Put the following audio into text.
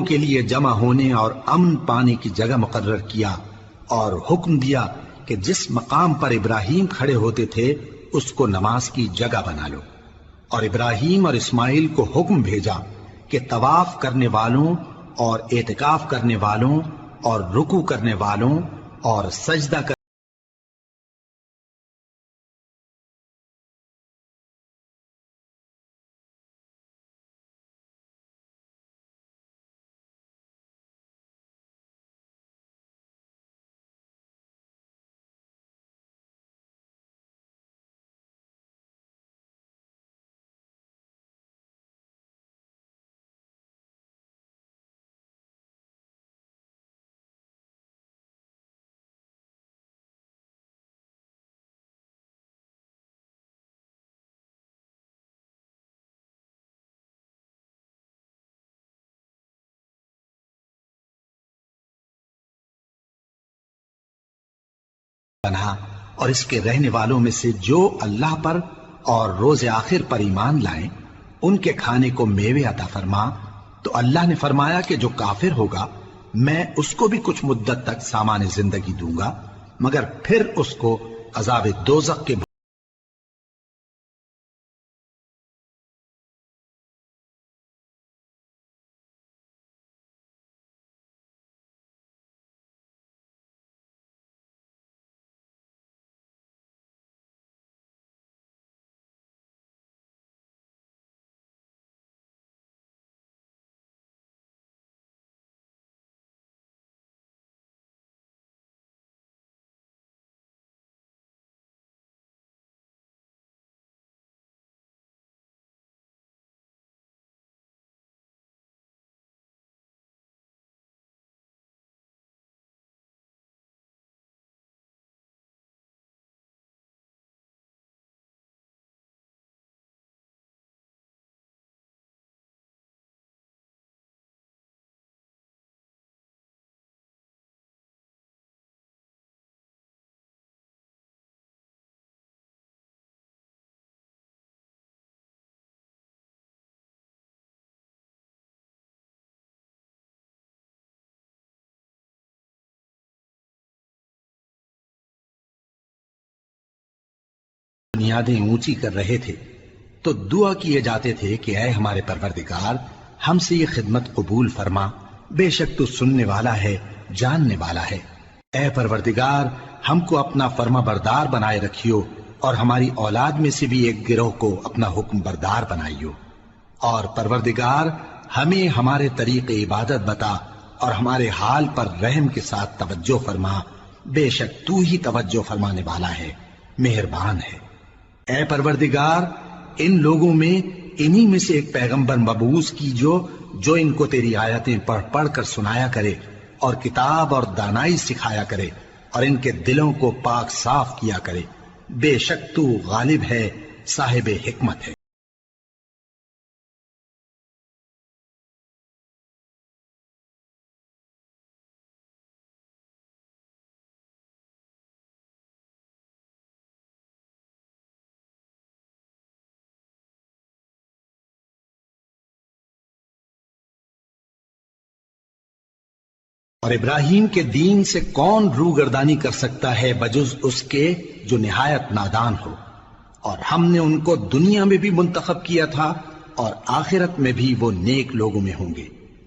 کے لیے جمع ہونے اور امن پانے کی جگہ مقرر کیا اور حکم دیا کہ جس مقام پر ابراہیم کھڑے ہوتے تھے اس کو نماز کی جگہ بنا لو، اور ابراہیم اور اسماعیل کو حکم بھیجا کہ طواف کرنے والوں اور اعتکاف کرنے والوں اور رکوع کرنے والوں اور سجدہ بنا، اور اس کے رہنے والوں میں سے جو اللہ پر اور روز آخر پر ایمان لائیں ان کے کھانے کو میوے عطا فرما۔ تو اللہ نے فرمایا کہ جو کافر ہوگا میں اس کو بھی کچھ مدت تک سامان زندگی دوں گا، مگر پھر اس کو عذاب دوزخ کے بنیادیں اونچی کر رہے تھے تو دعا کیے جاتے تھے کہ اے ہمارے پروردگار ہم سے یہ خدمت قبول فرما، بے شک تو سننے والا ہے جاننے والا ہے۔ اے پروردگار ہم کو اپنا فرما بردار بنائے رکھیو اور ہماری اولاد میں سے بھی ایک گروہ کو اپنا حکم بردار بنائیو، اور پروردگار ہمیں ہمارے طریق عبادت بتا اور ہمارے حال پر رحم کے ساتھ توجہ فرما، بے شک تو ہی توجہ فرمانے والا ہے مہربان ہے۔ اے پروردگار ان لوگوں میں انہی میں سے ایک پیغمبر مبعوث کیجو جو ان کو تیری آیتیں پڑھ پڑھ کر سنایا کرے اور کتاب اور دانائی سکھایا کرے اور ان کے دلوں کو پاک صاف کیا کرے، بے شک تو غالب ہے صاحب حکمت ہے۔ اور ابراہیم کے دین سے کون روگردانی کر سکتا ہے بجز اس کے جو نہایت نادان ہو، اور ہم نے ان کو دنیا میں بھی منتخب کیا تھا اور آخرت میں بھی وہ نیک لوگوں میں ہوں گے۔